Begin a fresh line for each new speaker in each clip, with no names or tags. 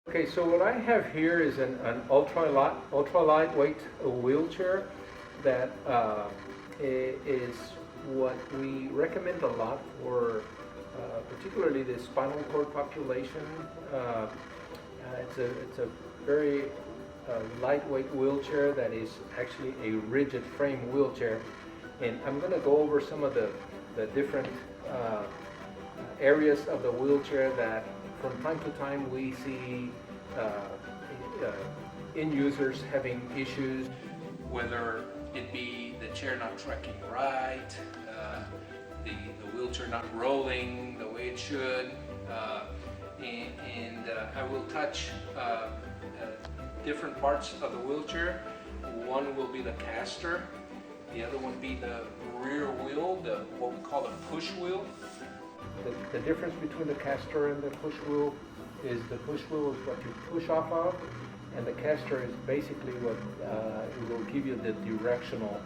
Okay, so what I have here is an ultra lightweight wheelchair that is what we recommend a lot for particularly the spinal cord population. It's a very lightweight wheelchair that is actually a rigid frame wheelchair, and I'm going to go over some of the different areas of the wheelchair that from time to time we see end users having issues, whether it be the chair not tracking right, the wheelchair not rolling the way it should, and I will touch different parts of the wheelchair. One will be the caster, the other one be the rear wheel, what we call the push wheel. The difference between the caster and the push wheel is the push wheel is what you push off of, and the caster is basically what will give you the directional.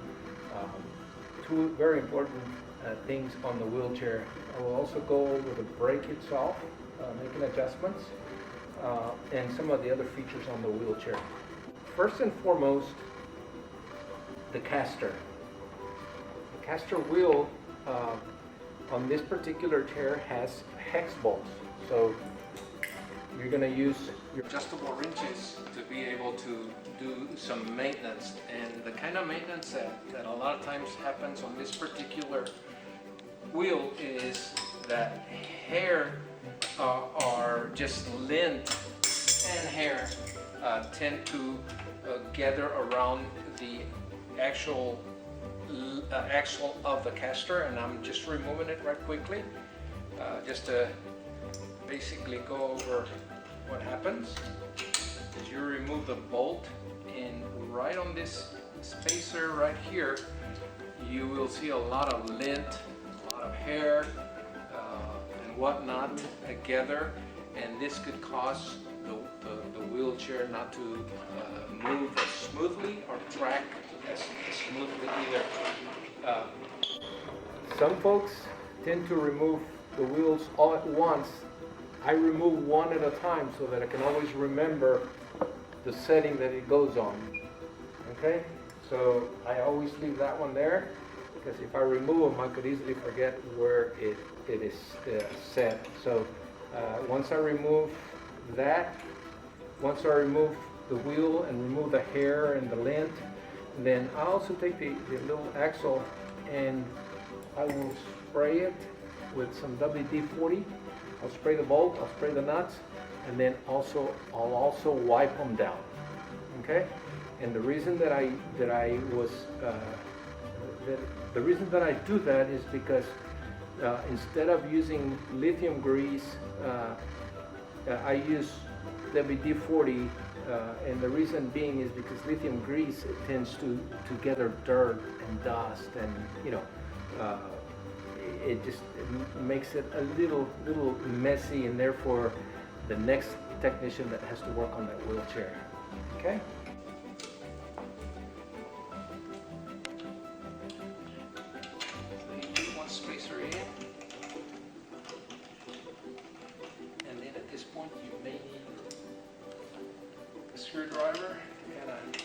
Two very important things on the wheelchair. I will also go over the brake itself, making adjustments, and some of the other features on the wheelchair. First and foremost, the caster. The caster wheel on this particular chair has hex bolts. So you're going to use your adjustable wrenches to be able to do some maintenance. And the kind of maintenance that a lot of times happens on this particular wheel is that hair are just lint and hair tend to gather around the actual axle of the caster, and I'm just removing it right quickly just to basically go over what happens. Is you remove the bolt, and right on this spacer right here you will see a lot of lint, a lot of hair and whatnot together, and this could cause the wheelchair not to move as smoothly or track as smoothly either. Some folks tend to remove the wheels all at once. I remove one at a time so that I can always remember the setting that it goes on. Okay, so I always leave that one there, because if I remove them I could easily forget where it is set. So once I remove that, once I remove the wheel and remove the hair and the lint, then I also take the little axle and I will spray it with some WD-40. I'll spray the bolt, I'll spray the nuts, and then I'll also wipe them down. Okay? And the reason that I do that is because instead of using lithium grease, I use WD-40, and the reason being is because lithium grease, it tends to gather dirt and dust, and it makes it a little messy, and therefore the next technician that has to work on that wheelchair. Okay? So you put one spacer in, and then at this point you may need a screwdriver and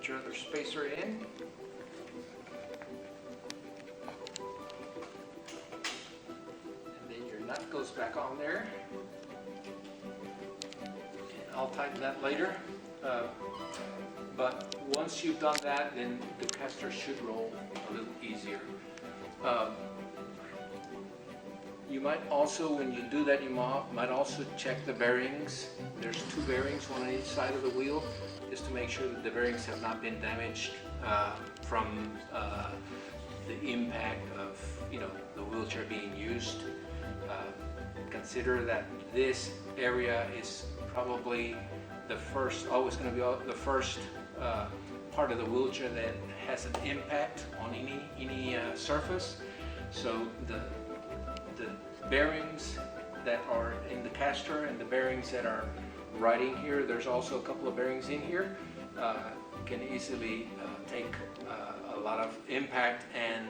your other spacer in, and then your nut goes back on there, and I'll tighten that later, but once you've done that, then the caster should roll a little easier. You might also, when you do that, you might also check the bearings. There's two bearings, one on each side of the wheel, just to make sure that the bearings have not been damaged from the impact of the wheelchair being used. Consider that this area is probably always going to be the first part of the wheelchair that has an impact on any surface. So the bearings that are in the caster and the bearings that are right in here, there's also a couple of bearings in here. can easily take a lot of impact and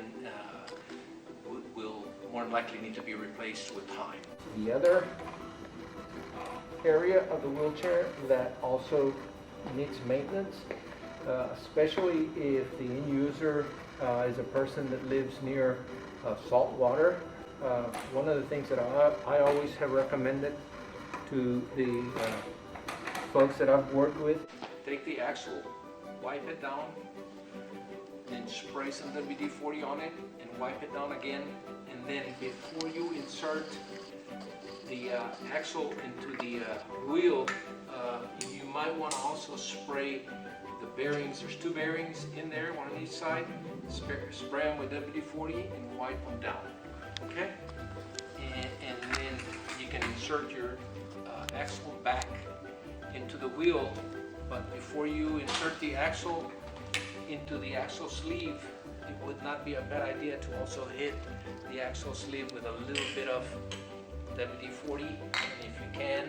will more than likely need to be replaced with time. The other area of the wheelchair that also needs maintenance, especially if the end user is a person that lives near salt water. One of the things that I always have recommended to the folks that I've worked with, take the axle, wipe it down, then spray some WD-40 on it and wipe it down again. And then before you insert the axle into the wheel, you might want to also spray the bearings. There's two bearings in there, one on each side. Spray them with WD-40 and wipe them down. Okay? And then you can insert your axle back into the wheel. But before you insert the axle into the axle sleeve, it would not be a bad idea to also hit the axle sleeve with a little bit of WD-40, and if you can,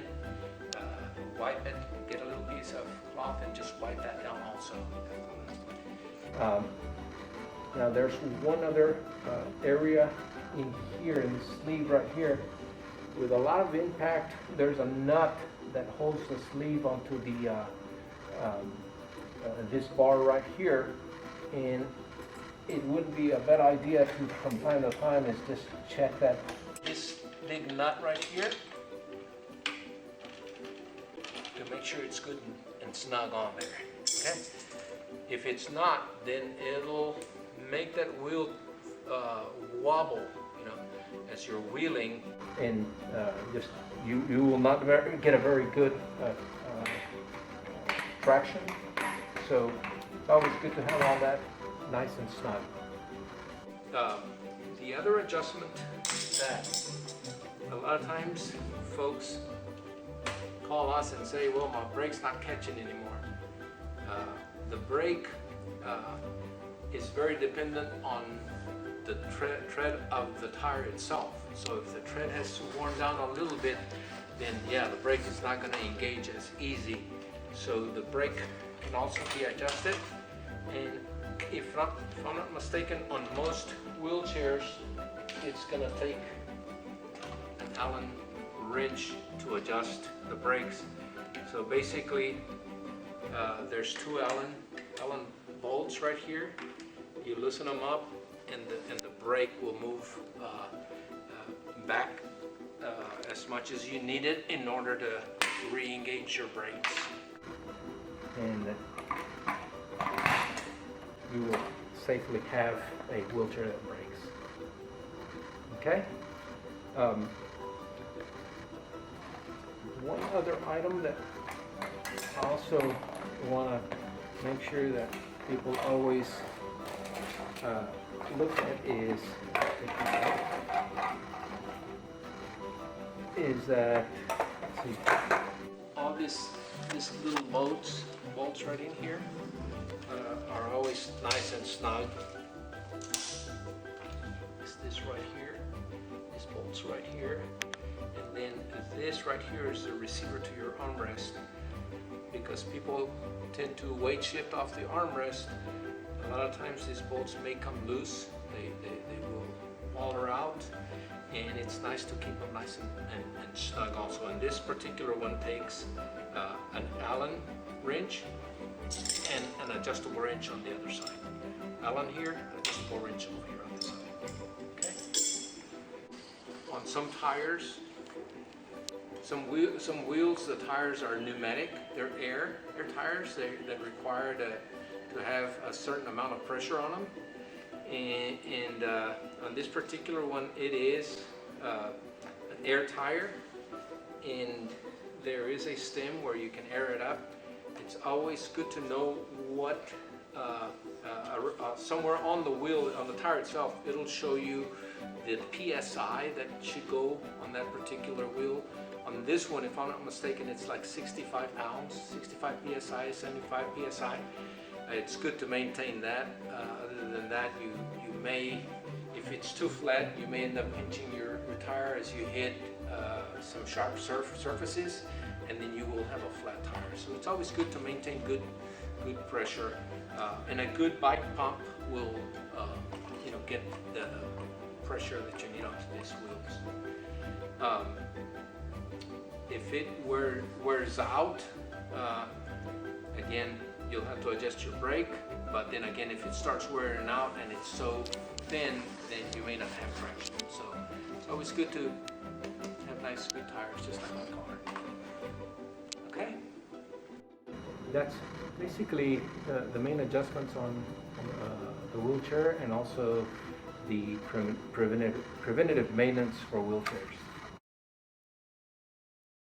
wipe it, get a little piece of cloth and just wipe that down also. Now there's one other area in here, in the sleeve right here, with a lot of impact. There's a nut that holds the sleeve onto the this bar right here, and it would be a bad idea to, from time to time, is just check that this big nut right here to make sure it's good and snug on there. Okay, if it's not, then it'll make that wheel wobble, you know, as you're wheeling, and just you will not get a very good traction. So it's always good to have all that nice and snug. The other adjustment that a lot of times folks call us and say, well, my brake's not catching anymore. The brake is very dependent on the tread of the tire itself. So if the tread has worn down a little bit, then yeah, the brake is not going to engage as easy. So the brake can also be adjusted. And if I'm not mistaken, on most wheelchairs, it's going to take an Allen wrench to adjust the brakes. So basically, there's two Allen bolts right here. You loosen them up, and the brake will move back as much as you need it in order to re-engage your brakes. And you will safely have a wheelchair that brakes. Okay? One other item that I also want to make sure that people always look at is that, let's see, all this little bolts right in here are always nice and snug. It's this right here, this bolts right here, and then this right here is the receiver to your armrest. Because people tend to weight shift off the armrest, a lot of times these bolts may come loose. They will waller out, and it's nice to keep them nice and snug also. And this particular one takes an Allen wrench and an adjustable wrench on the other side. Allen here, adjustable wrench over here on this side. Okay. On some tires, some wheels, the tires are pneumatic. They're air tires that require to have a certain amount of pressure on them. And on this particular one, it is an air tire, and there is a stem where you can air it up. It's always good to know what somewhere on the wheel, on the tire itself, it'll show you the PSI that should go on that particular wheel. On this one, if I'm not mistaken, it's like 65 pounds, 65 PSI, 75 PSI. It's good to maintain that. Other than that, you may, if it's too flat, you may end up pinching your tire as you hit some sharp surfaces, and then you will have a flat tire. So it's always good to maintain good good pressure, and a good bike pump will get the pressure that you need onto these wheels. If it wears out, again, you'll have to adjust your brake, but then again, if it starts wearing out and it's so thin, then you may not have traction. So it's always good to have nice good tires, just like my car. Okay? That's basically the main adjustments on the wheelchair, and also the preventative maintenance for wheelchairs.